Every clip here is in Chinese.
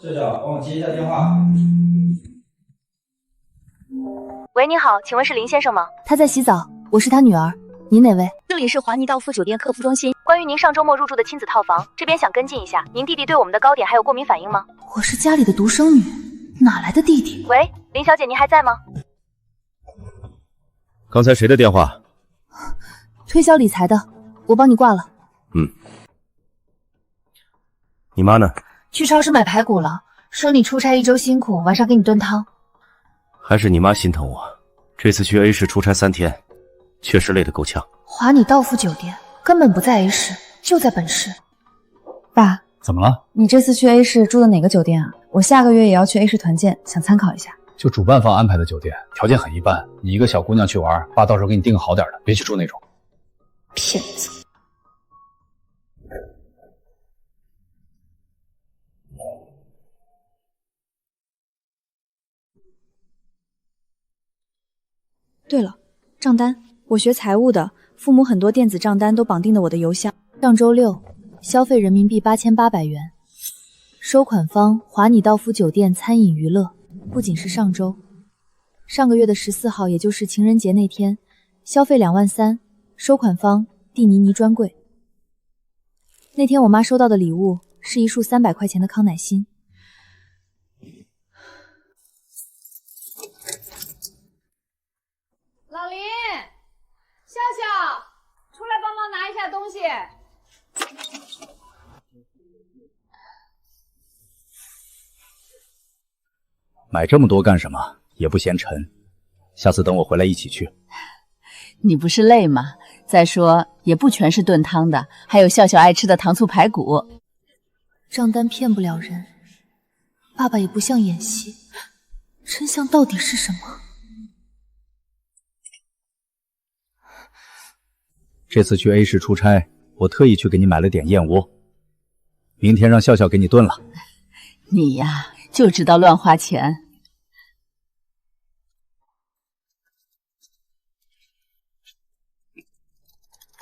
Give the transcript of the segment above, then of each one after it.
社长，帮我接一下电话。喂，你好，请问是林先生吗？他在洗澡，我是他女儿，您哪位？这里是华尼道夫酒店客服中心，关于您上周末入住的亲子套房，这边想跟进一下，您弟弟对我们的糕点还有过敏反应吗？我是家里的独生女，哪来的弟弟？喂，林小姐，您还在吗？刚才谁的电话？推销理财的，我帮你挂了。你妈呢？去超市买排骨了，说你出差1周辛苦，晚上给你炖汤。还是你妈心疼我，这次去 A 市出差3天，确实累得够呛。华你道夫酒店根本不在 A 市，就在本市。爸，怎么了？你这次去 A 市住的哪个酒店啊？我下个月也要去 A 市团建，想参考一下。就主办方安排的酒店，条件很一般。你一个小姑娘去玩，爸到时候给你订个好点的，别去住那种。骗子！对了，账单，我学财务的，父母很多电子账单都绑定的我的邮箱。上周六消费人民币8800元，收款方华你道夫酒店餐饮娱乐。不仅是上周，上个月的14号，也就是情人节那天，消费2万3，收款方蒂妮妮专柜。那天我妈收到的礼物是一束300块钱的康乃馨。老林，笑笑，出来帮忙拿一下东西。买这么多干什么？也不嫌沉。下次等我回来一起去。你不是累吗？再说也不全是炖汤的，还有笑笑爱吃的糖醋排骨。账单骗不了人，爸爸也不像演戏，真相到底是什么？这次去 A 市出差，我特意去给你买了点燕窝，明天让笑笑给你炖了。你呀，就知道乱花钱。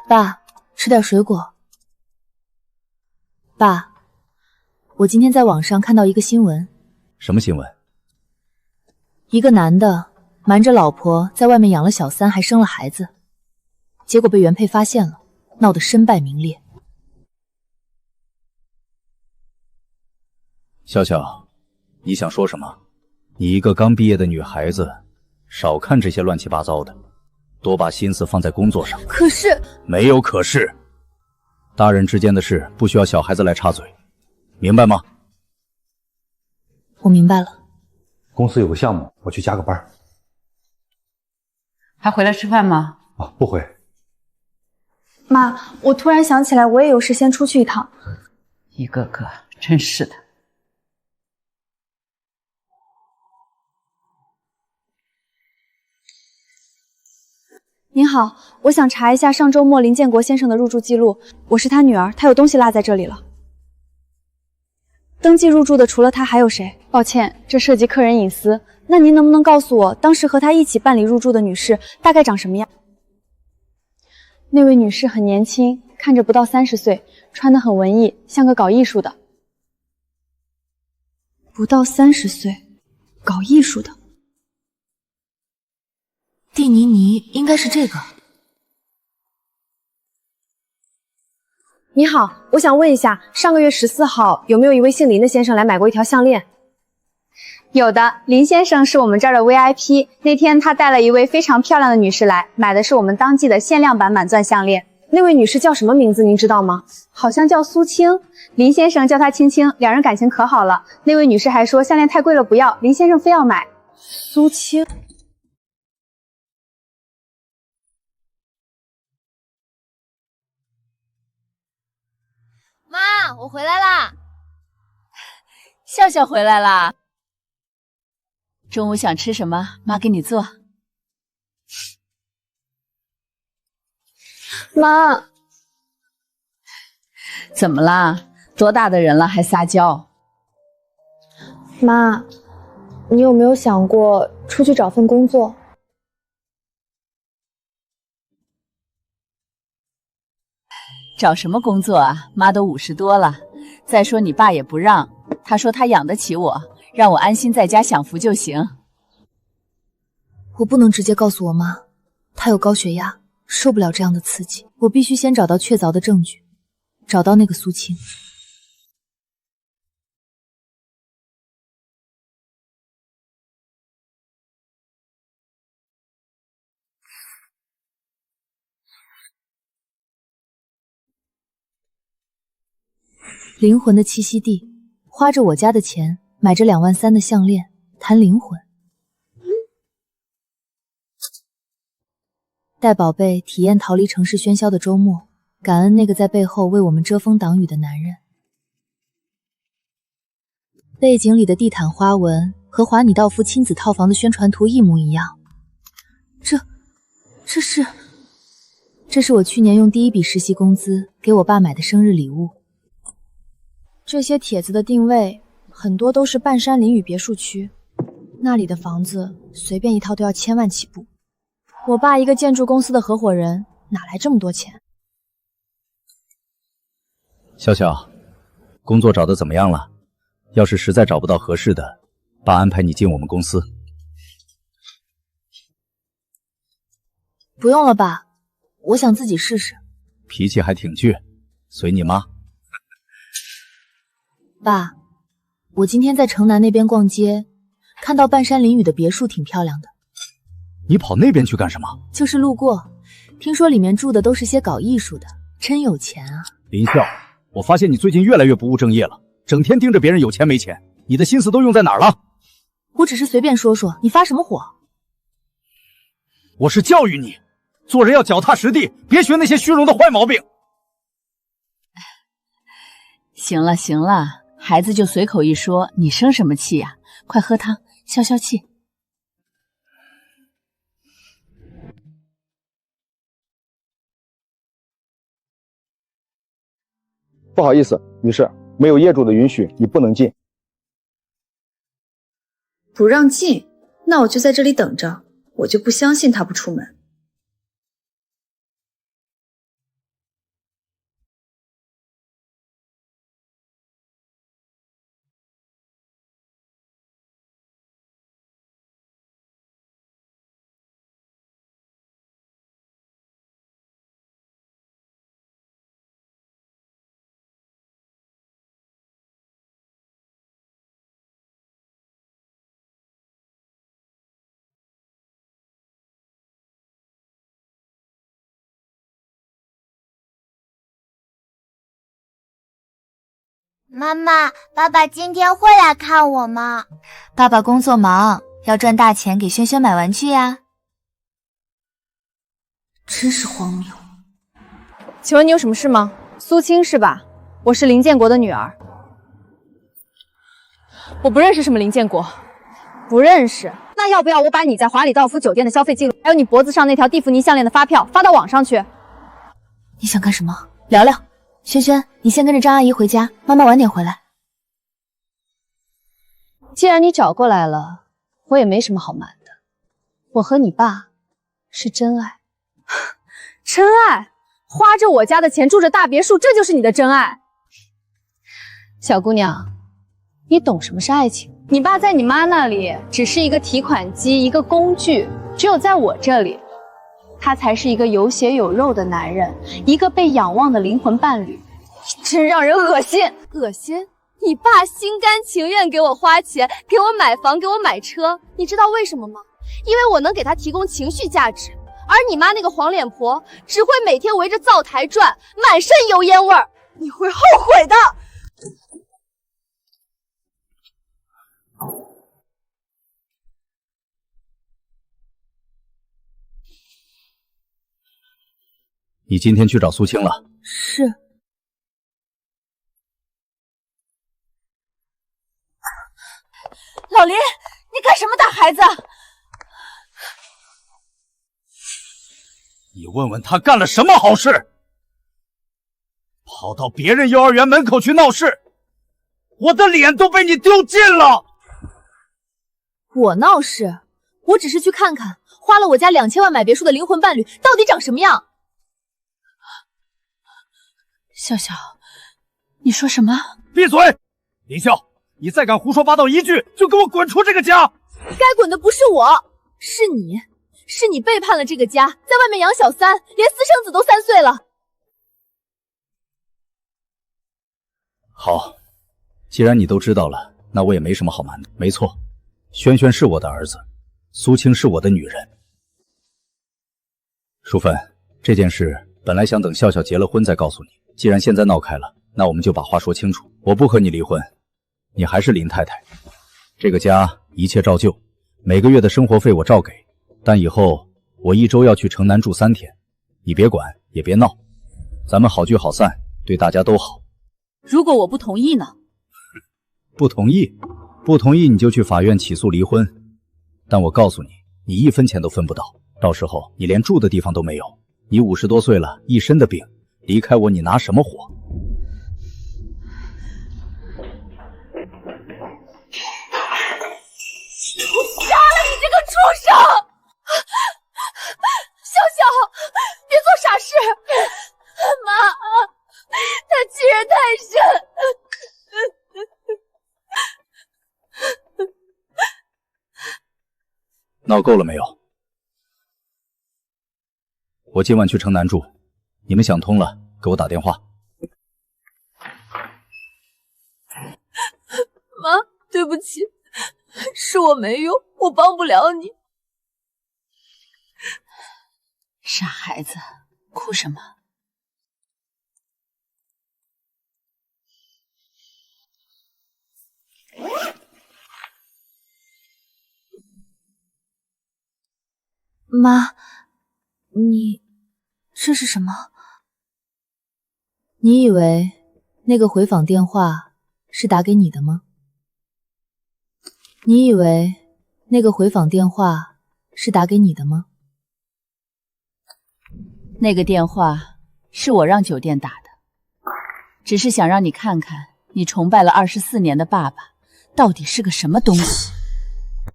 爸，吃点水果。爸，我今天在网上看到一个新闻。什么新闻？一个男的瞒着老婆在外面养了小三，还生了孩子，结果被原配发现了，闹得身败名裂。笑笑，你想说什么？你一个刚毕业的女孩子，少看这些乱七八糟的，多把心思放在工作上。可是……没有可是，大人之间的事不需要小孩子来插嘴，明白吗？我明白了。公司有个项目，我去加个班。还回来吃饭吗？啊，不回。妈，我突然想起来，我也有事先出去一趟。一个个真是的。您好，我想查一下上周末林建国先生的入住记录。我是他女儿，他有东西落在这里了。登记入住的除了他还有谁？抱歉，这涉及客人隐私。那您能不能告诉我，当时和他一起办理入住的女士大概长什么样？那位女士很年轻，看着不到30岁，穿得很文艺，像个搞艺术的。不到30岁，搞艺术的。蒂妮妮应该是这个。你好，我想问一下，上个月14号有没有一位姓林的先生来买过一条项链？有的，林先生是我们这儿的 VIP， 那天他带了一位非常漂亮的女士来，买的是我们当季的限量版满钻项链。那位女士叫什么名字？您知道吗？好像叫苏青，林先生叫她青青，两人感情可好了。那位女士还说项链太贵了不要，林先生非要买。苏青。妈，我回来啦！笑笑回来啦。中午想吃什么？妈给你做。妈，怎么啦？多大的人了还撒娇？妈，你有没有想过出去找份工作？找什么工作啊？妈都50多了，再说你爸也不让，他说他养得起我，让我安心在家享福就行。我不能直接告诉我妈，她有高血压，受不了这样的刺激。我必须先找到确凿的证据，找到那个苏青。灵魂的栖息地，花着我家的钱买着2万3的项链，谈灵魂。带宝贝体验逃离城市喧嚣的周末，感恩那个在背后为我们遮风挡雨的男人。背景里的地毯花纹和华尼道夫亲子套房的宣传图一模一样。这是我去年用第一笔实习工资给我爸买的生日礼物。这些帖子的定位很多都是半山林雨别墅区，那里的房子随便一套都要1000万起步。我爸一个建筑公司的合伙人，哪来这么多钱？笑笑，工作找的怎么样了？要是实在找不到合适的，爸安排你进我们公司。不用了吧，我想自己试试。脾气还挺倔，随你妈。爸，我今天在城南那边逛街，看到半山林雨的别墅挺漂亮的。你跑那边去干什么？就是路过，听说里面住的都是些搞艺术的，真有钱啊。林笑，我发现你最近越来越不务正业了，整天盯着别人有钱没钱，你的心思都用在哪儿了？我只是随便说说，你发什么火？我是教育你，做人要脚踏实地，别学那些虚荣的坏毛病。行了行了，孩子就随口一说，你生什么气呀？快喝汤消消气。不好意思，女士，没有业主的允许，你不能进。不让进？那我就在这里等着，我就不相信他不出门。妈妈，爸爸今天会来看我吗？爸爸工作忙，要赚大钱给轩轩买玩具呀。真是荒谬。请问你有什么事吗？苏青是吧？我是林建国的女儿。我不认识什么林建国。不认识？那要不要我把你在华里道夫酒店的消费记录，还有你脖子上那条蒂芙尼项链的发票发到网上去？你想干什么？聊聊。轩轩，你先跟着张阿姨回家，妈妈晚点回来。既然你找过来了，我也没什么好瞒的。我和你爸是真爱。真爱？花着我家的钱住着大别墅，这就是你的真爱？小姑娘，你懂什么是爱情？你爸在你妈那里只是一个提款机，一个工具，只有在我这里，他才是一个有血有肉的男人，一个被仰望的灵魂伴侣。真让人恶心！恶心！你爸心甘情愿给我花钱，给我买房，给我买车，你知道为什么吗？因为我能给他提供情绪价值，而你妈那个黄脸婆只会每天围着灶台转，满身油烟味儿，你会后悔的。你今天去找苏青了？是。老林，你干什么打孩子？你问问他干了什么好事？跑到别人幼儿园门口去闹事，我的脸都被你丢尽了。我闹事？我只是去看看花了我家2000万买别墅的灵魂伴侣到底长什么样。笑笑，你说什么？闭嘴！林笑，你再敢胡说八道一句，就给我滚出这个家！该滚的不是我，是你，是你背叛了这个家，在外面养小三，连私生子都3岁了。好，既然你都知道了，那我也没什么好瞒的。没错，轩轩是我的儿子，苏青是我的女人。淑芬，这件事本来想等笑笑结了婚再告诉你，既然现在闹开了，那我们就把话说清楚。我不和你离婚，你还是林太太，这个家一切照旧，每个月的生活费我照给，但以后我1周要去城南住3天，你别管也别闹，咱们好聚好散，对大家都好。如果我不同意呢？不同意？不同意你就去法院起诉离婚，但我告诉你，你1分钱都分不到，到时候你连住的地方都没有。你50多岁了，一身的病，离开我你拿什么活？杀了你这个畜生！笑笑，别做傻事！妈，他欺人太甚。闹够了没有？我今晚去城南住，你们想通了给我打电话。妈，对不起，是我没用，我帮不了你。傻孩子，哭什么？妈，你这是什么？你以为那个回访电话是打给你的吗？你以为那个回访电话是打给你的吗？那个电话是我让酒店打的，只是想让你看看你崇拜了24年的爸爸到底是个什么东西。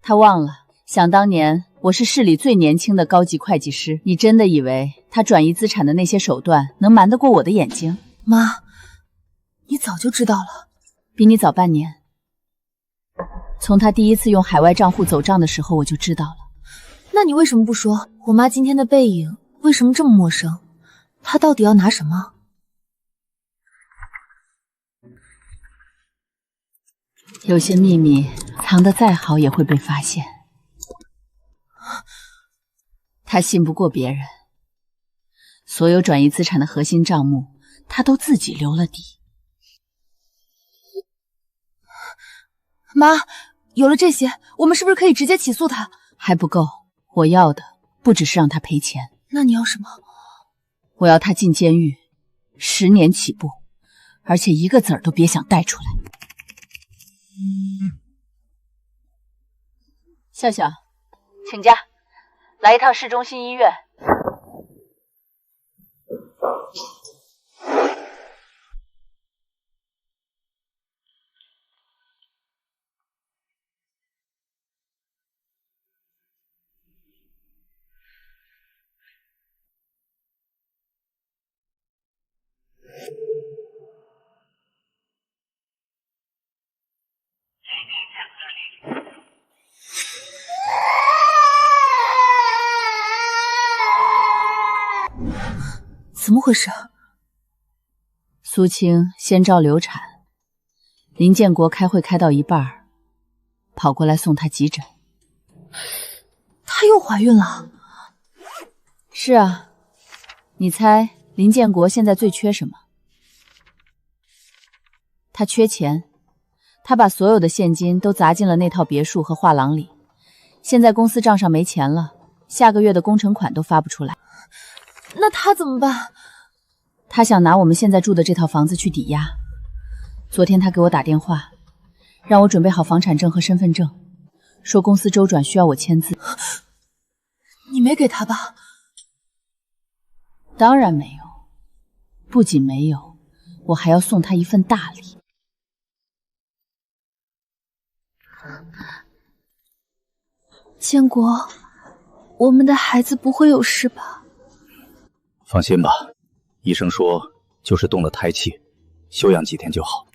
他忘了，想当年我是市里最年轻的高级会计师，你真的以为他转移资产的那些手段能瞒得过我的眼睛？妈，你早就知道了。比你早半年。从他第一次用海外账户走账的时候我就知道了。那你为什么不说？我妈今天的背影为什么这么陌生？她到底要拿什么？有些秘密藏得再好也会被发现。他信不过别人，所有转移资产的核心账目他都自己留了底。妈，有了这些，我们是不是可以直接起诉他？还不够，我要的不只是让他赔钱。那你要什么？我要他进监狱10年起步，而且一个子儿都别想带出来。笑笑，请假，来一趟市中心医院。怎么回事？苏青先兆流产，林建国开会开到一半，跑过来送她急诊。她又怀孕了？是啊，你猜林建国现在最缺什么？他缺钱，他把所有的现金都砸进了那套别墅和画廊里，现在公司账上没钱了，下个月的工程款都发不出来。那他怎么办？他想拿我们现在住的这套房子去抵押。昨天他给我打电话，让我准备好房产证和身份证，说公司周转需要我签字。你没给他吧？当然没有，不仅没有，我还要送他一份大礼。建国，我们的孩子不会有事吧？放心吧，医生说就是动了胎气，休养几天就好。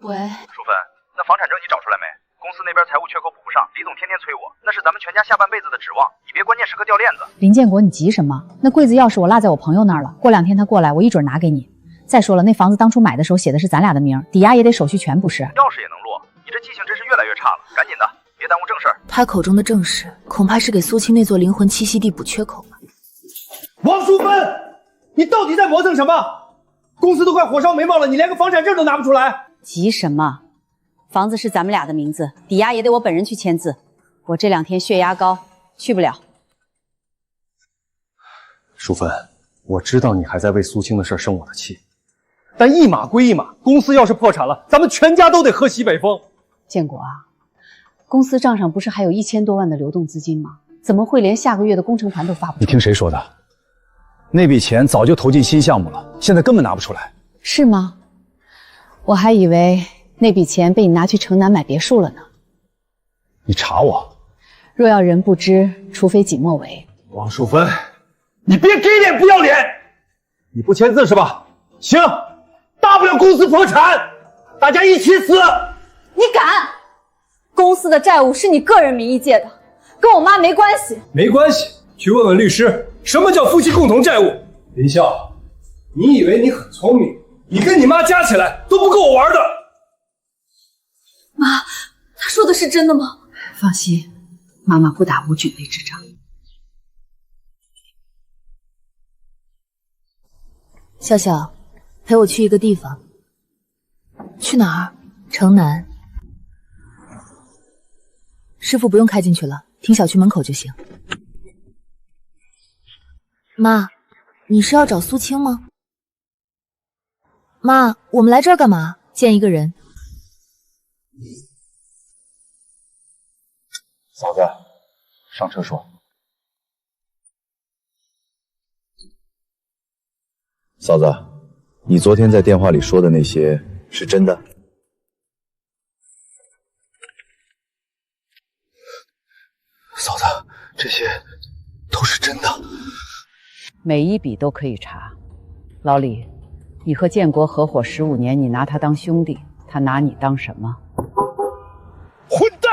喂，淑芬，那房产证你找出来没？公司那边财务缺口补不上，李总天天催我，那是咱们全家下半辈子的指望，你别关键时刻掉链子。林建国，你急什么？那柜子钥匙我落在我朋友那儿了，过2天他过来，我一准拿给你。再说了，那房子当初买的时候写的是咱俩的名，抵押也得手续全，不是？钥匙也能落，你这记性真是越来越差了，赶紧的，别耽误正事儿。他口中的正事，恐怕是给苏青那座灵魂栖息地补缺口吧。王淑芬，你到底在磨蹭什么？公司都快火烧眉毛了，你连个房产证都拿不出来。急什么？房子是咱们俩的名字，抵押也得我本人去签字。我这2天血压高，去不了。淑芬，我知道你还在为苏青的事生我的气，但一码归一码，公司要是破产了，咱们全家都得喝西北风。建国啊，公司账上不是还有1000多万的流动资金吗？怎么会连下个月的工程团都发不出？你听谁说的？那笔钱早就投进新项目了，现在根本拿不出来。是吗？我还以为那笔钱被你拿去城南买别墅了呢。你查我？若要人不知，除非己莫为。王淑芬，你别给脸不要脸！你不签字是吧？行，大不了公司破产，大家一起死。你敢？公司的债务是你个人名义借的，跟我妈没关系。没关系，去问问律师，什么叫夫妻共同债务？林笑，你以为你很聪明？你跟你妈加起来都不够我玩的。妈，他说的是真的吗？放心，妈妈不打无菌类之仗。笑笑，陪我去一个地方。去哪儿？城南。师傅不用开进去了，停小区门口就行。妈，你是要找苏青吗？妈，我们来这儿干嘛？见一个人。嫂子，上车说。嫂子，你昨天在电话里说的那些是真的？嫂子，这些都是真的。每一笔都可以查。老李，你和建国合伙15年，你拿他当兄弟，他拿你当什么？混蛋！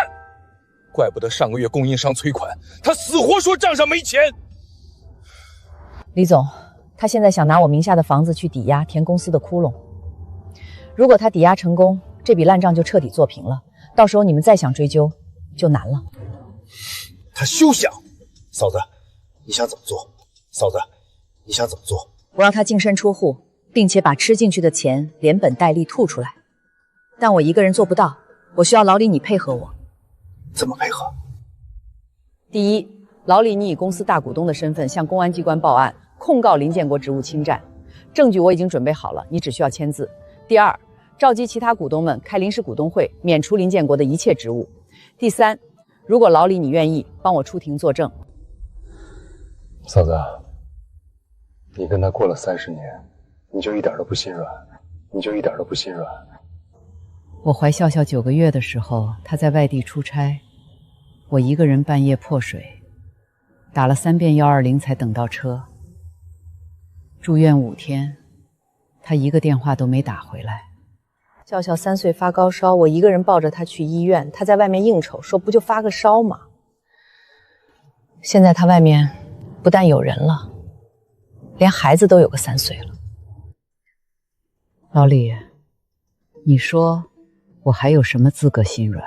怪不得上个月供应商催款，他死活说账上没钱。李总，他现在想拿我名下的房子去抵押填公司的窟窿。如果他抵押成功，这笔烂账就彻底做平了，到时候你们再想追究就难了。他休想！嫂子，你想怎么做？嫂子，你想怎么做？我让他净身出户，并且把吃进去的钱连本带利吐出来。但我一个人做不到，我需要老李你配合我。怎么配合？第一，老李你以公司大股东的身份向公安机关报案，控告林建国职务侵占，证据我已经准备好了，你只需要签字。第二，召集其他股东们开临时股东会，免除林建国的一切职务。第三，如果老李你愿意，帮我出庭作证。嫂子，你跟他过了30年，你就一点都不心软，我怀笑笑9个月的时候，他在外地出差，我一个人半夜破水，打了3遍120才等到车。住院5天，他一个电话都没打回来。笑笑3岁发高烧，我一个人抱着他去医院，他在外面应酬，说不就发个烧吗？现在他外面不但有人了，连孩子都有个3岁了。老李，你说我还有什么资格心软？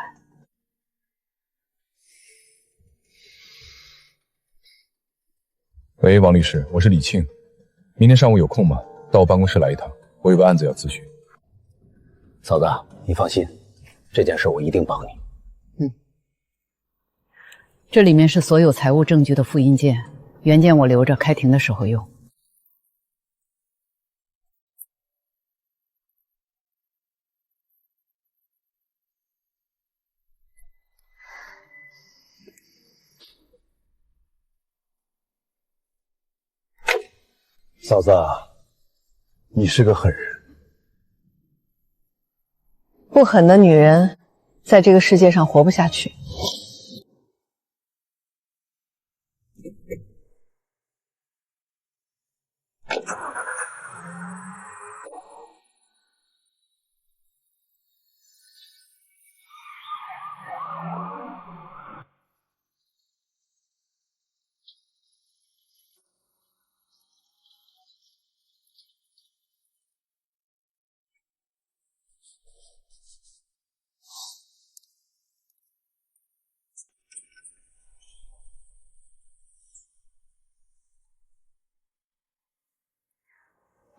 喂，王律师，我是李庆，明天上午有空吗？到我办公室来一趟，我有个案子要咨询。嫂子，你放心，这件事我一定帮你。这里面是所有财务证据的复印件，原件我留着，开庭的时候用。嫂子，你是个狠人。不狠的女人，在这个世界上活不下去。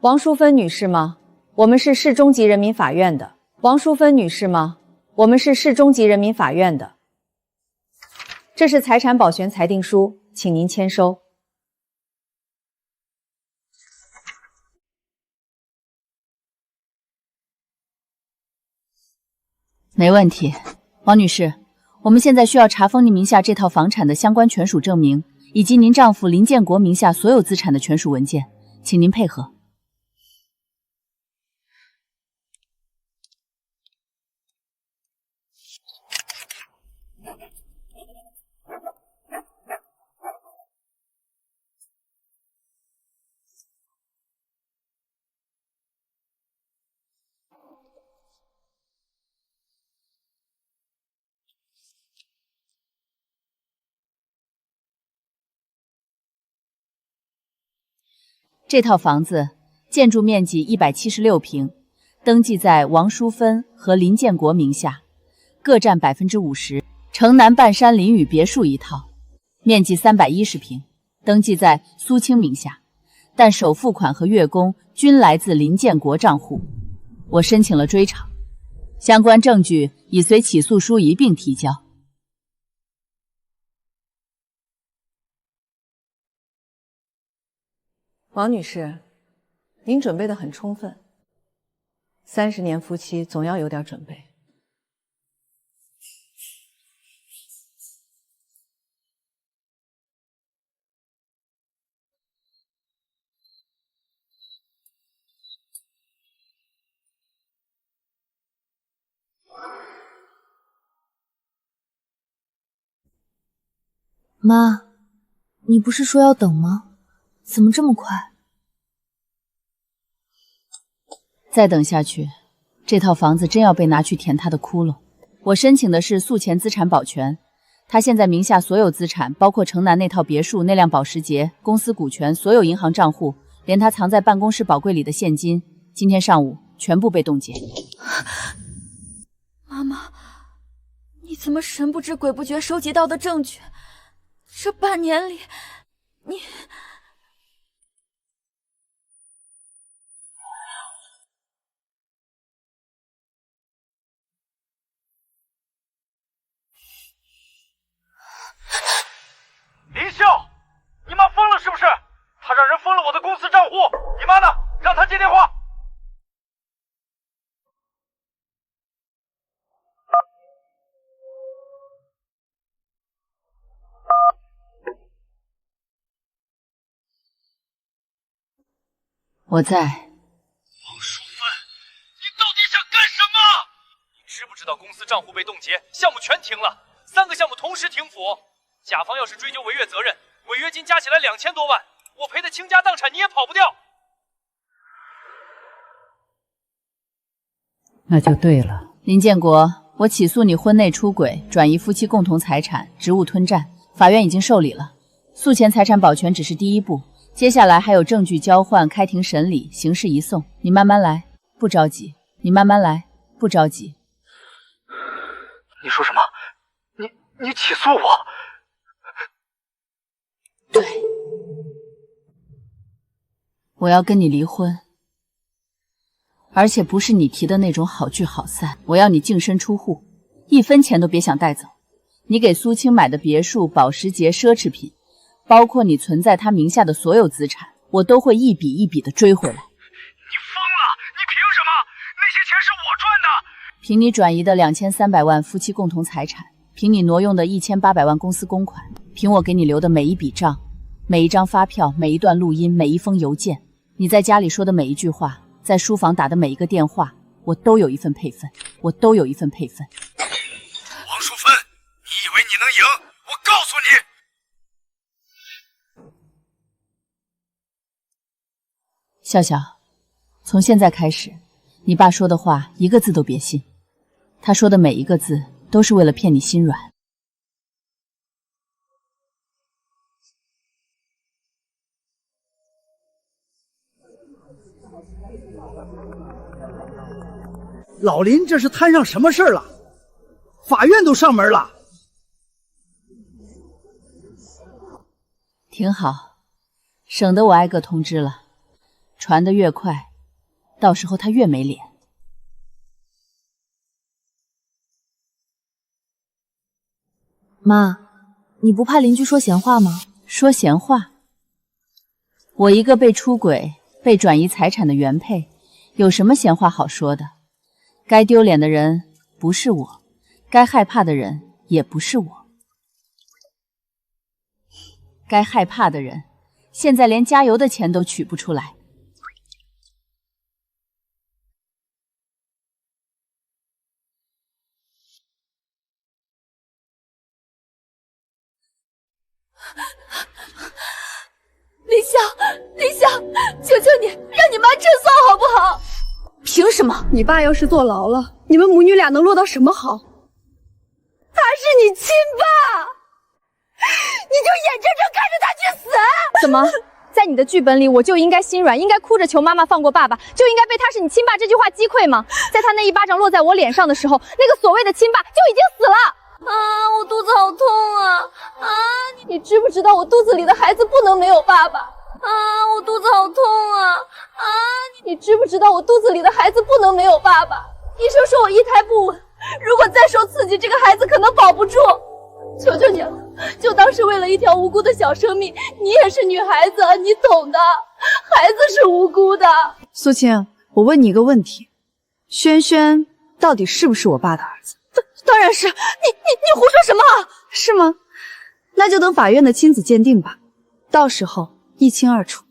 王淑芬女士吗？我们是市中级人民法院的。王淑芬女士吗？我们是市中级人民法院的。这是财产保全裁定书，请您签收。没问题，王女士，我们现在需要查封您名下这套房产的相关权属证明，以及您丈夫林建国名下所有资产的权属文件，请您配合。这套房子建筑面积176平，登记在王淑芬和林建国名下，各占50%。城南半山林雨别墅一套，面积310平，登记在苏青名下，但首付款和月供均来自林建国账户。我申请了追偿，相关证据已随起诉书一并提交。王女士，您准备得很充分。30年夫妻，总要有点准备。妈，你不是说要等吗？怎么这么快？再等下去，这套房子真要被拿去填他的窟窿。我申请的是诉前资产保全，他现在名下所有资产，包括城南那套别墅、那辆保时捷、公司股权、所有银行账户，连他藏在办公室宝柜里的现金，今天上午全部被冻结。妈妈，你怎么神不知鬼不觉收集到的证据？这半年里，你……林笑，你妈疯了是不是？她让人封了我的公司账户，你妈呢？让她接电话。我在。王淑芬，你到底想干什么？你知不知道公司账户被冻结，项目全停了，3个项目同时停服。甲方要是追究违约责任，违约金加起来2000多万，我赔得倾家荡产，你也跑不掉。那就对了，林建国，我起诉你婚内出轨、转移夫妻共同财产、职务吞占，法院已经受理了。诉前财产保全只是第一步，接下来还有证据交换、开庭审理、刑事移送，你慢慢来，不着急。你慢慢来，不着急。你说什么？你起诉我？对，我要跟你离婚，而且不是你提的那种好聚好散，我要你净身出户，1分钱都别想带走。你给苏青买的别墅、保时捷、奢侈品，包括你存在他名下的所有资产，我都会一笔一笔的追回来。你疯了？你凭什么？那些钱是我赚的。凭你转移的2300万夫妻共同财产，凭你挪用的1800万公司公款，凭我给你留的每一笔账、每一张发票、每一段录音、每一封邮件，你在家里说的每一句话，在书房打的每一个电话，我都有一份配分，我都有一份配分。王淑芬，你以为你能赢？我告诉你，笑笑，从现在开始，你爸说的话一个字都别信，他说的每一个字都是为了骗你心软。老林这是摊上什么事儿了？法院都上门了。挺好，省得我挨个通知了。传得越快，到时候他越没脸。妈，你不怕邻居说闲话吗？说闲话？我一个被出轨、被转移财产的原配，有什么闲话好说的？该丢脸的人不是我，该害怕的人也不是我。该害怕的人，现在连加油的钱都取不出来。林香，求求你，让你妈撤诉好不好？凭什么？你爸要是坐牢了，你们母女俩能落到什么好？他是你亲爸，你就眼睁睁看着他去死？怎么，在你的剧本里，我就应该心软，应该哭着求妈妈放过爸爸，就应该被他是你亲爸这句话击溃吗？在他那一巴掌落在我脸上的时候，那个所谓的亲爸就已经死了。我肚子好痛啊！你知不知道我肚子里的孩子不能没有爸爸？我肚子好痛啊！你知不知道我肚子里的孩子不能没有爸爸？医生说我一胎不稳，如果再受刺激，这个孩子可能保不住。求求你了，就当是为了一条无辜的小生命，你也是女孩子，你懂的，孩子是无辜的。苏青，我问你一个问题，轩轩到底是不是我爸的儿子？当然是。你胡说什么？是吗？那就等法院的亲子鉴定吧，到时候一清二楚。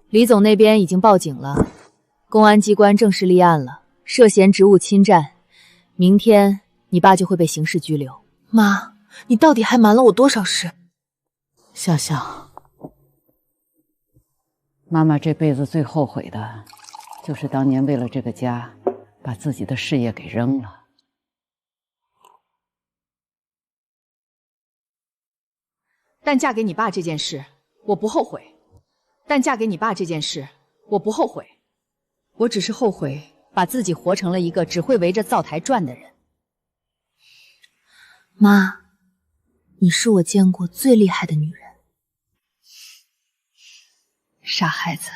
李总那边已经报警了，公安机关正式立案了，涉嫌职务侵占。明天你爸就会被刑事拘留。妈，你到底还瞒了我多少事？笑笑，妈妈这辈子最后悔的，就是当年为了这个家，把自己的事业给扔了。但嫁给你爸这件事，我不后悔。但嫁给你爸这件事，我不后悔。我只是后悔把自己活成了一个只会围着灶台转的人。妈，你是我见过最厉害的女人。傻孩子，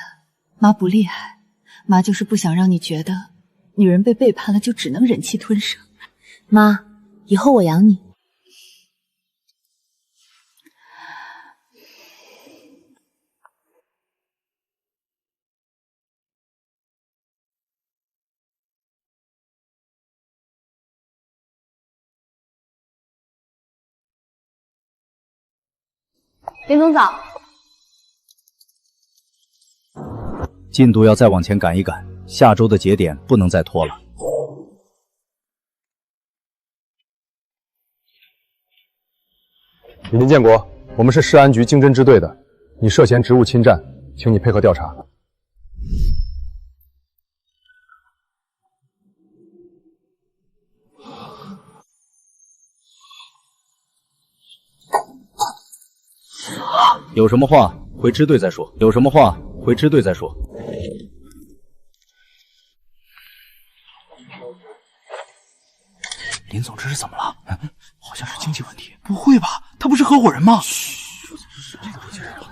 妈不厉害，妈就是不想让你觉得女人被背叛了就只能忍气吞声。妈，以后我养你。林总早。进度要再往前赶一赶，下周的节点不能再拖了。李林建国，我们是市安局经侦支队的，你涉嫌职务侵占，请你配合调查。有什么话回支队再说。有什么话回支队再说。林总这是怎么了？好像是经济问题。不会吧？他不是合伙人吗？嘘，这个不接受。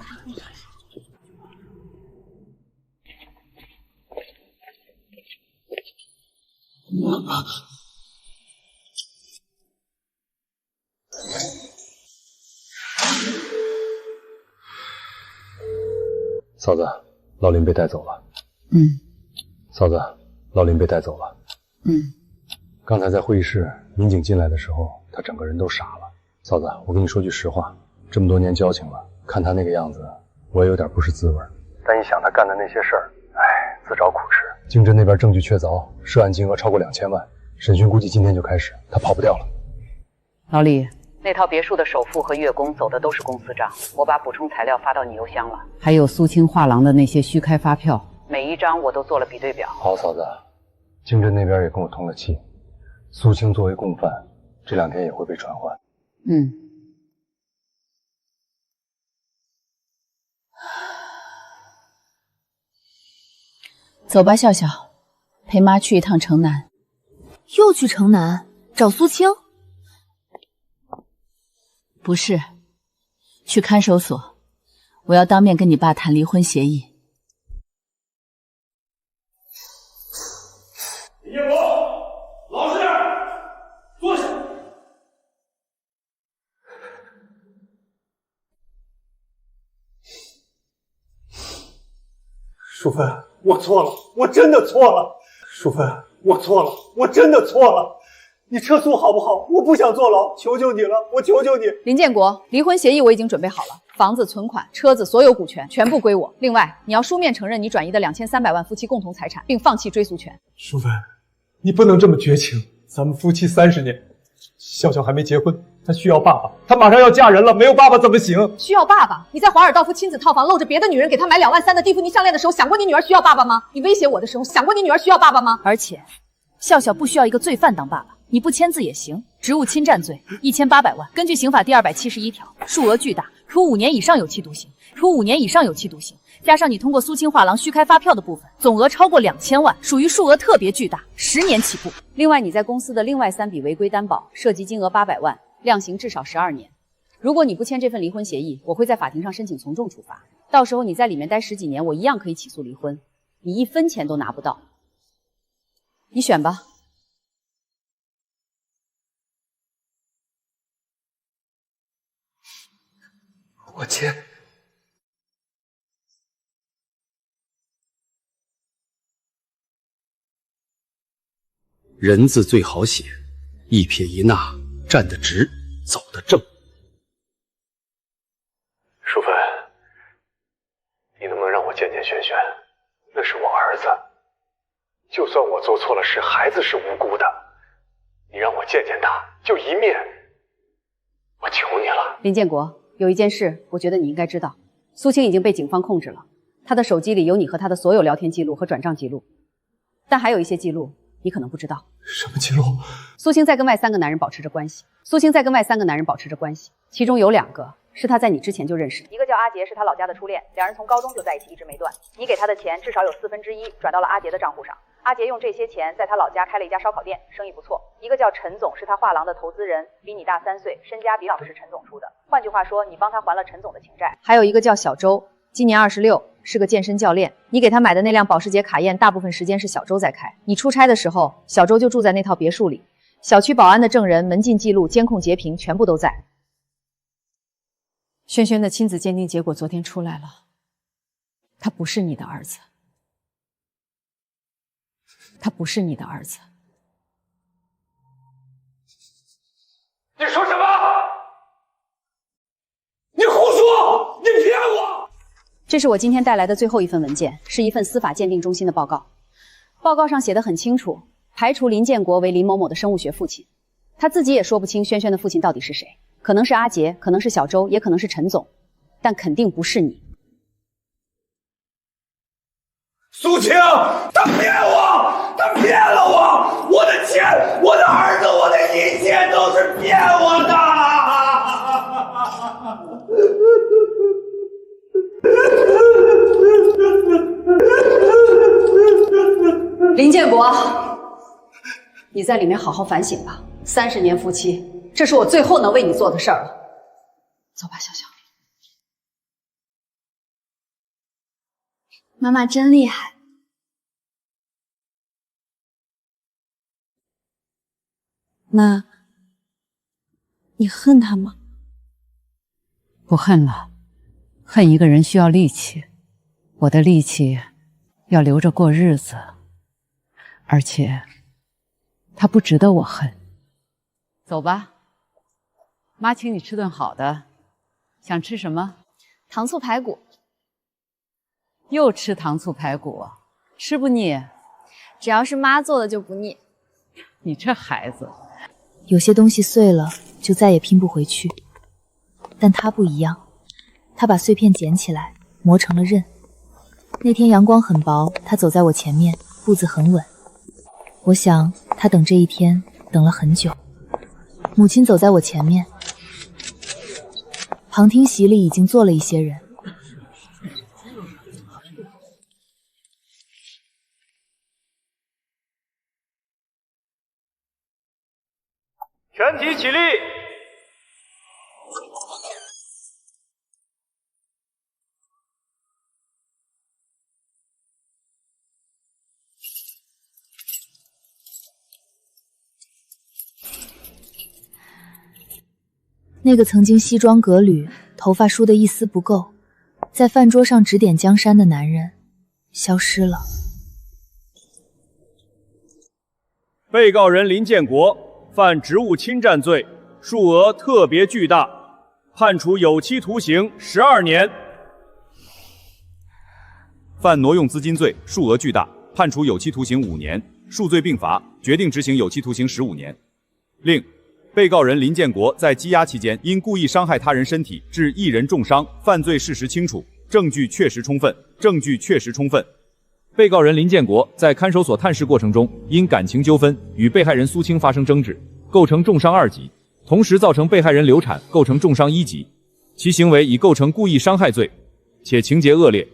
嫂子，老林被带走了。嫂子，老林被带走了。刚才在会议室，民警进来的时候，他整个人都傻了。嫂子，我跟你说句实话，这么多年交情了，看他那个样子，我也有点不是滋味。但一想他干的那些事儿，自找苦吃。经侦那边证据确凿，涉案金额超过2000万，审讯估计今天就开始，他跑不掉了。老李，那套别墅的首付和月供走的都是公司账，我把补充材料发到你邮箱了。还有苏青画廊的那些虚开发票，每一张我都做了比对表。好，嫂子，经侦那边也跟我通了气，苏青作为共犯，这2天也会被传唤。走吧，笑笑，陪妈去一趟城南。又去城南找苏青？不是，去看守所，我要当面跟你爸谈离婚协议。李建国，老实点，坐下。淑芬，我错了，我真的错了。淑芬，我错了，我真的错了。你撤诉好不好？我不想坐牢，求求你了，我求求你。林建国，离婚协议我已经准备好了，房子、存款、车子，所有股权全部归我。另外，你要书面承认你转移的2300万夫妻共同财产，并放弃追诉权。淑芬，你不能这么绝情。咱们夫妻30年，笑笑还没结婚，她需要爸爸，她马上要嫁人了，没有爸爸怎么行？需要爸爸？你在华尔道夫亲子套房露着别的女人给她买2万3的蒂芙尼项链的时候，想过你女儿需要爸爸吗？你威胁我的时候，想过你女儿需要爸爸吗？而且，笑笑不需要一个罪犯当爸爸。你不签字也行，职务侵占罪1800万，根据刑法第271条，数额巨大，处5年以上有期徒刑，处5年以上有期徒刑。加上你通过苏青画廊虚开发票的部分，总额超过2000万，属于数额特别巨大，10年起步。另外，你在公司的另外3笔违规担保，涉及金额800万，量刑至少12年。如果你不签这份离婚协议，我会在法庭上申请从重处罚，到时候你在里面待10几年，我一样可以起诉离婚，你1分钱都拿不到。你选吧。我签。人字最好写，一撇一捺，站得直，走得正。淑芬，你能不能让我见见轩轩？那是我儿子，就算我做错了事，孩子是无辜的，你让我见见他，就一面，我求你了。林建国，有一件事，我觉得你应该知道，苏青已经被警方控制了，她的手机里有你和她的所有聊天记录和转账记录，但还有一些记录你可能不知道。什么记录？苏青在跟外3个男人保持着关系，其中有2个是她在你之前就认识的，一个叫阿杰，是她老家的初恋，2人从高中就在一起，一直没断。你给她的钱至少有1/4转到了阿杰的账户上，阿杰用这些钱在他老家开了一家烧烤店，生意不错。一个叫陈总，是他画廊的投资人，比你大3岁，身家比老是陈总出的。换句话说，你帮他还了陈总的情债。还有一个叫小周，今年26，是个健身教练。你给他买的那辆保时捷卡宴，大部分时间是小周在开。你出差的时候，小周就住在那套别墅里。小区保安的证人、门禁记录、监控截屏全部都在。轩轩的亲子鉴定结果昨天出来了，他不是你的儿子。他不是你的儿子。你说什么？你胡说！你骗我！这是我今天带来的最后一份文件，是一份司法鉴定中心的报告。报告上写得很清楚，排除林建国为林某某的生物学父亲。他自己也说不清轩轩的父亲到底是谁，可能是阿杰，可能是小周，也可能是陈总，但肯定不是你。苏青，他骗我，他骗了我，我的钱，我的儿子，我的一切都是骗我的。林建国，你在里面好好反省吧。30年夫妻，这是我最后能为你做的事儿了。走吧，小小。妈妈真厉害。那，你恨他吗？不恨了，恨一个人需要力气，我的力气要留着过日子，而且他不值得我恨。走吧，妈请你吃顿好的，想吃什么？糖醋排骨。又吃糖醋排骨，吃不腻？只要是妈做的就不腻。你这孩子。有些东西碎了，就再也拼不回去。但他不一样，他把碎片捡起来，磨成了刃。那天阳光很薄，他走在我前面，步子很稳。我想，他等这一天，等了很久。母亲走在我前面，旁听席里已经坐了一些人。全体起立！那个曾经西装革履、头发梳得一丝不苟，在饭桌上指点江山的男人消失了。被告人林建国犯职务侵占罪，数额特别巨大，判处有期徒刑12年。犯挪用资金罪，数额巨大，判处有期徒刑5年，数罪并罚，决定执行有期徒刑15年。另，被告人林建国在羁押期间因故意伤害他人身体致一人重伤，犯罪事实清楚，证据确实充分。被告人林建国在看守所探视过程中，因感情纠纷与被害人苏青发生争执，构成重伤2级，同时造成被害人流产，构成重伤1级，其行为已构成故意伤害罪，且情节恶劣，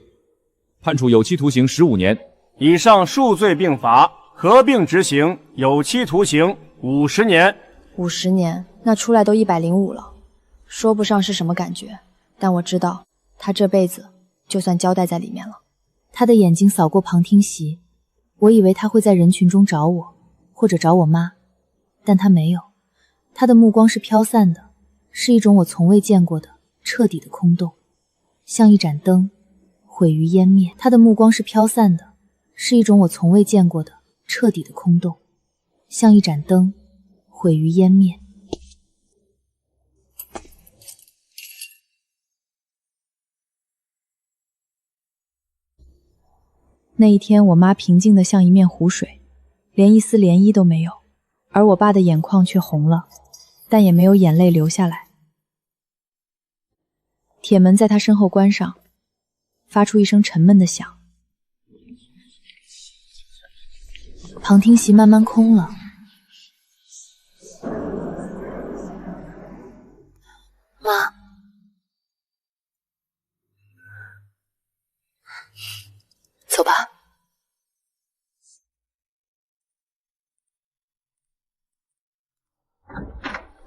判处有期徒刑15年。以上数罪并罚，合并执行有期徒刑50年。50年，那出来都105了，说不上是什么感觉，但我知道他这辈子就算交代在里面了。他的眼睛扫过旁听席，我以为他会在人群中找我，或者找我妈，但他没有。他的目光是飘散的，是一种我从未见过的彻底的空洞，像一盏灯，毁于湮灭。他的目光是飘散的，是一种我从未见过的彻底的空洞，像一盏灯，毁于湮灭。那一天，我妈平静得像一面湖水，连一丝涟漪都没有，而我爸的眼眶却红了，但也没有眼泪流下来。铁门在他身后关上，发出一声沉闷的响。旁听席慢慢空了。妈，走吧。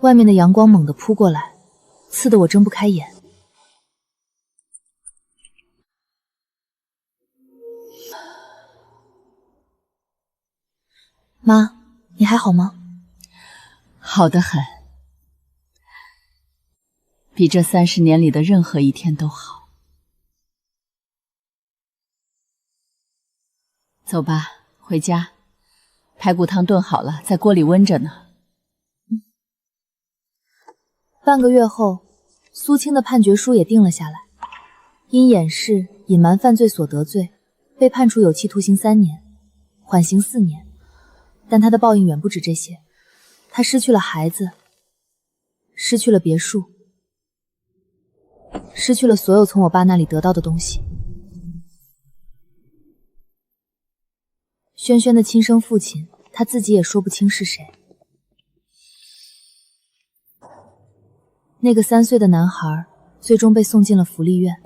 外面的阳光猛地扑过来，刺得我睁不开眼。妈，你还好吗？好得很，比这30年里的任何一天都好。走吧，回家。排骨汤炖好了，在锅里温着呢。半个月后，苏青的判决书也定了下来，因掩饰、隐瞒犯罪所得罪，被判处有期徒刑3年，缓刑4年。但他的报应远不止这些，他失去了孩子，失去了别墅，失去了所有从我爸那里得到的东西。轩轩的亲生父亲，他自己也说不清是谁。那个3岁的男孩最终被送进了福利院。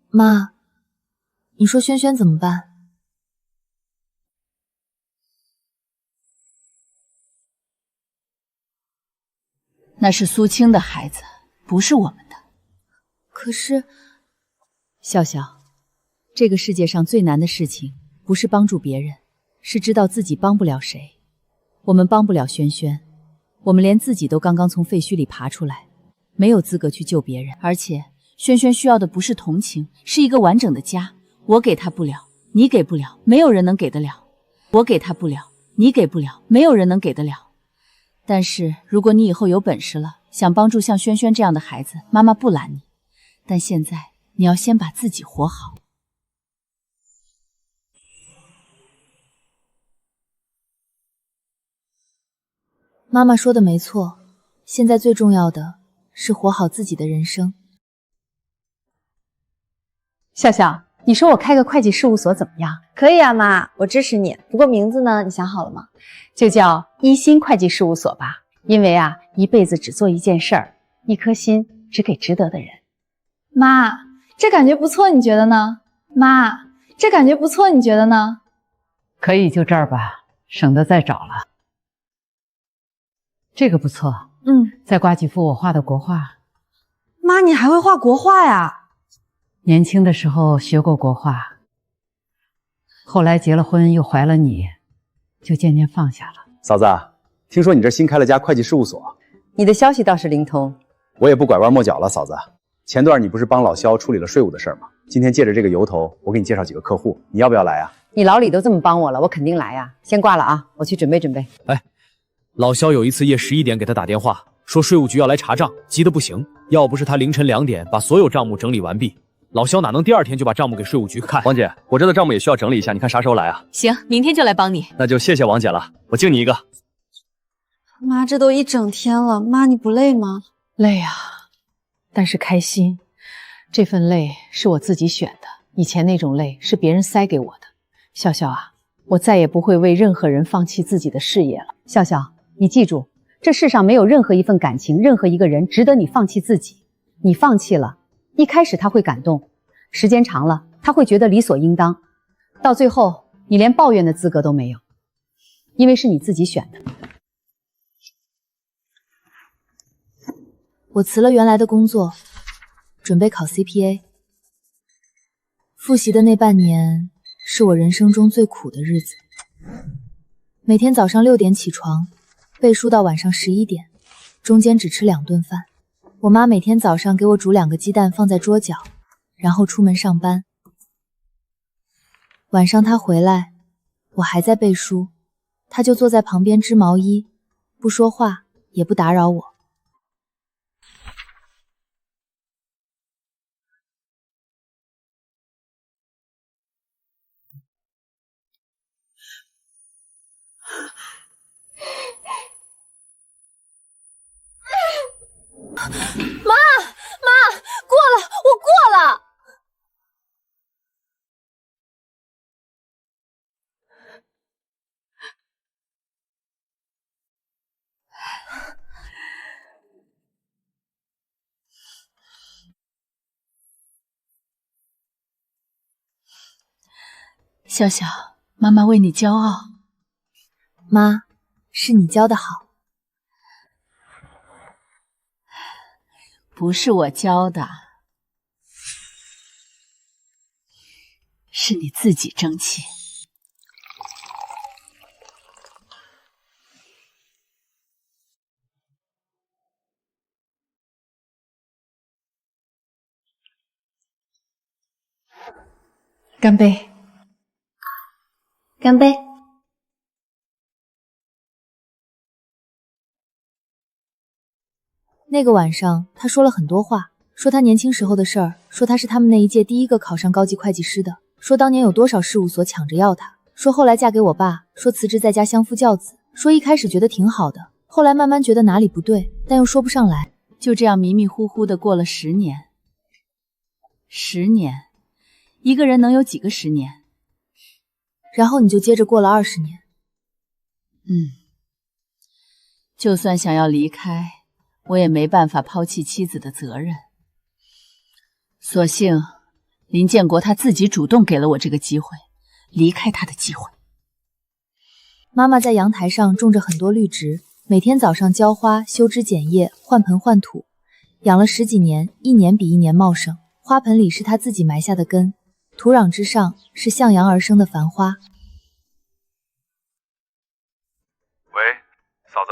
妈，你说轩轩怎么办？那是苏青的孩子，不是我们的。可是，笑笑，这个世界上最难的事情，不是帮助别人，是知道自己帮不了谁。我们帮不了轩轩，我们连自己都刚刚从废墟里爬出来，没有资格去救别人。而且，轩轩需要的不是同情，是一个完整的家。我给他不了，你给不了，没有人能给得了。我给他不了，你给不了，没有人能给得了。但是如果你以后有本事了，想帮助像轩轩这样的孩子，妈妈不拦你。但现在你要先把自己活好。妈妈说的没错，现在最重要的是活好自己的人生。笑笑，你说我开个会计事务所怎么样？可以啊，妈，我支持你。不过名字呢，你想好了吗？就叫一心会计事务所吧。因为啊，一辈子只做一件事儿，一颗心只给值得的人。妈，这感觉不错，你觉得呢？妈，这感觉不错，你觉得呢？可以就这儿吧，省得再找了。这个不错，再挂几幅我画的国画。妈，你还会画国画呀？年轻的时候学过国画，后来结了婚又怀了你，就渐渐放下了。嫂子，听说你这新开了家会计事务所？你的消息倒是灵通。我也不拐弯抹角了，嫂子。前段你不是帮老肖处理了税务的事儿吗？今天借着这个由头，我给你介绍几个客户，你要不要来啊？你老李都这么帮我了，我肯定来呀。先挂了啊，我去准备准备。哎，老肖有一次夜11点给他打电话，说税务局要来查账，急得不行。要不是他凌晨2点把所有账目整理完毕，老肖哪能第2天就把账目给税务局看？王姐，我这的账目也需要整理一下，你看啥时候来啊？行，明天就来帮你。那就谢谢王姐了，我敬你一个。妈，这都一整天了，妈你不累吗？累啊，但是开心。这份累是我自己选的，以前那种累是别人塞给我的。笑笑啊，我再也不会为任何人放弃自己的事业了。笑笑，你记住，这世上没有任何一份感情，任何一个人值得你放弃自己。你放弃了，一开始他会感动，时间长了他会觉得理所应当，到最后你连抱怨的资格都没有，因为是你自己选的。我辞了原来的工作，准备考 CPA。复习的那半年是我人生中最苦的日子，每天早上6点起床，背书到晚上11点，中间只吃2顿饭。我妈每天早上给我煮2个鸡蛋放在桌角，然后出门上班。晚上她回来，我还在背书，她就坐在旁边织毛衣，不说话，也不打扰我。妈，过了，我过了。笑笑，妈妈为你骄傲。妈，是你教的好。不是我教的，是你自己争气。干杯！干杯！那个晚上，他说了很多话，说他年轻时候的事儿，说他是他们那一届第一个考上高级会计师的，说当年有多少事务所抢着要他，说后来嫁给我爸，说辞职在家相夫教子，说一开始觉得挺好的，后来慢慢觉得哪里不对，但又说不上来。就这样迷迷糊糊的过了10年。10年，一个人能有几个10年？然后你就接着过了20年。就算想要离开，我也没办法抛弃妻子的责任。所幸林建国他自己主动给了我这个机会，离开他的机会。妈妈在阳台上种着很多绿植，每天早上浇花、修枝剪叶、换盆换土，养了10几年，一年比一年茂盛。花盆里是她自己埋下的根，土壤之上是向阳而生的繁花。喂，嫂子，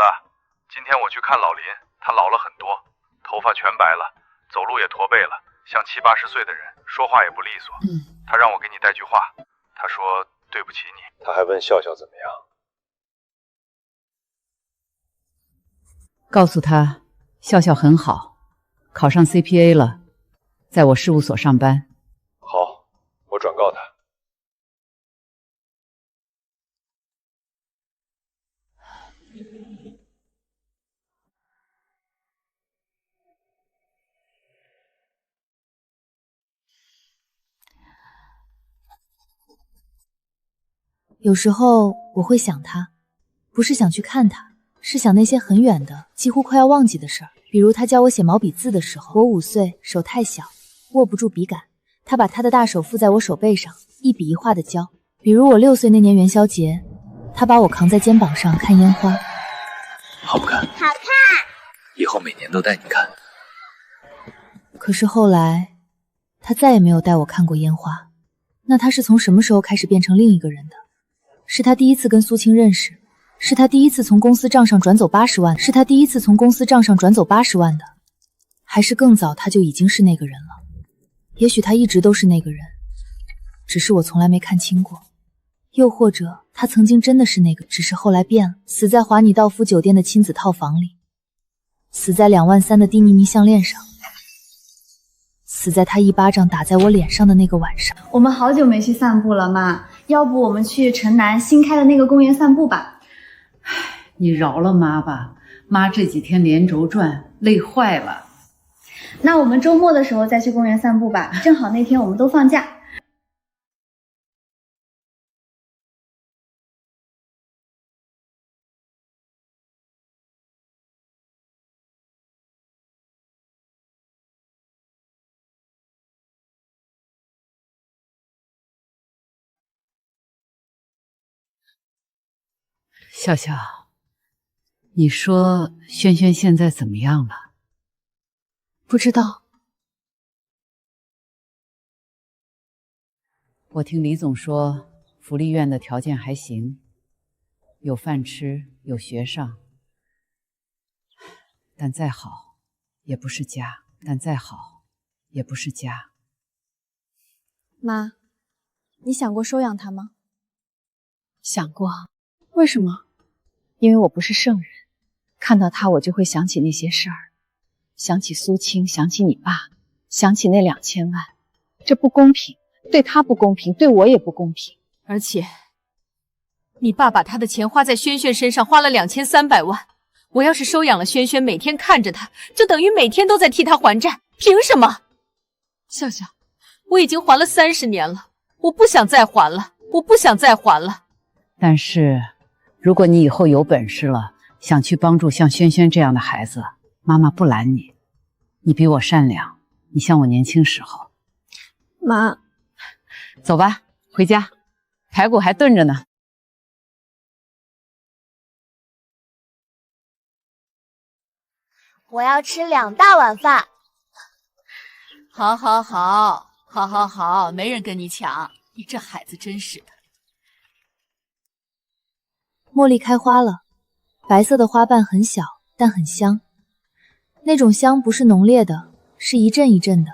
今天我去看老林，他老了很多，头发全白了，走路也驼背了，像70、80岁的人，说话也不利索。他让我给你带句话，他说对不起你。他还问笑笑怎么样。告诉他，笑笑很好，考上 CPA 了，在我事务所上班。好，我转告他。有时候我会想他，不是想去看他，是想那些很远的，几乎快要忘记的事儿。比如他教我写毛笔字的时候，我5岁，手太小，握不住笔杆，他把他的大手附在我手背上，一笔一画的教。比如我6岁那年元宵节，他把我扛在肩膀上看烟花。好不看？好看。以后每年都带你看。可是后来，他再也没有带我看过烟花。那他是从什么时候开始变成另一个人的？是他第一次跟苏青认识，是他第一次从公司账上转走80万，是他第一次从公司账上转走80万的，还是更早他就已经是那个人了？也许他一直都是那个人，只是我从来没看清过。又或者他曾经真的是那个，只是后来变了。死在华尼道夫酒店的亲子套房里，死在2万3的蒂妮妮项链上，死在他一巴掌打在我脸上的那个晚上。我们好久没去散步了，妈，要不我们去城南新开的那个公园散步吧？你饶了妈吧，妈这几天连轴转，累坏了。那我们周末的时候再去公园散步吧，正好那天我们都放假。笑笑，你说轩轩现在怎么样了？不知道。我听李总说，福利院的条件还行，有饭吃，有学上，但再好也不是家，但再好也不是家。妈，你想过收养他吗？想过。为什么？因为我不是圣人，看到他我就会想起那些事儿，想起苏青，想起你爸，想起那2000万，这不公平，对他不公平，对我也不公平。而且，你爸把他的钱花在轩轩身上，花了2300万。我要是收养了轩轩，每天看着他，就等于每天都在替他还债，凭什么？笑笑，我已经还了30年了，我不想再还了，我不想再还了。但是，如果你以后有本事了，想去帮助像轩轩这样的孩子，妈妈不拦你。你比我善良，你像我年轻时候。妈，走吧，回家，排骨还炖着呢。我要吃2大碗饭。好，好，好，好，好，好，没人跟你抢，你这孩子真是的。茉莉开花了，白色的花瓣很小，但很香。那种香不是浓烈的，是一阵一阵的，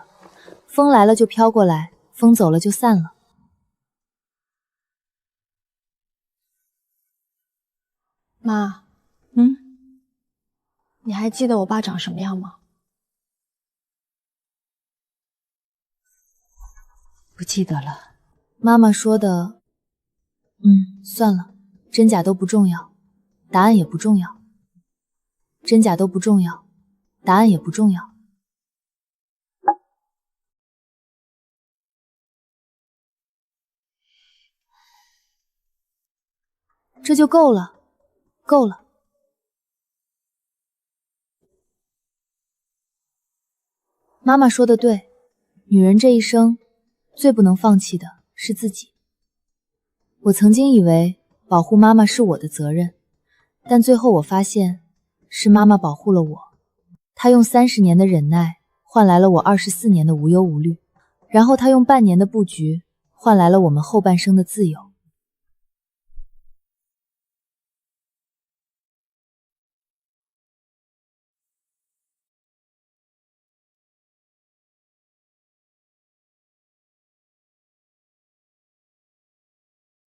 风来了就飘过来，风走了就散了。妈，你还记得我爸长什么样吗？不记得了。妈妈说的，算了，真假都不重要，答案也不重要。真假都不重要，答案也不重要。这就够了，够了。妈妈说的对，女人这一生最不能放弃的是自己。我曾经以为保护妈妈是我的责任，但最后我发现是妈妈保护了我。她用30年的忍耐换来了我24年的无忧无虑，然后她用半年的布局换来了我们后半生的自由。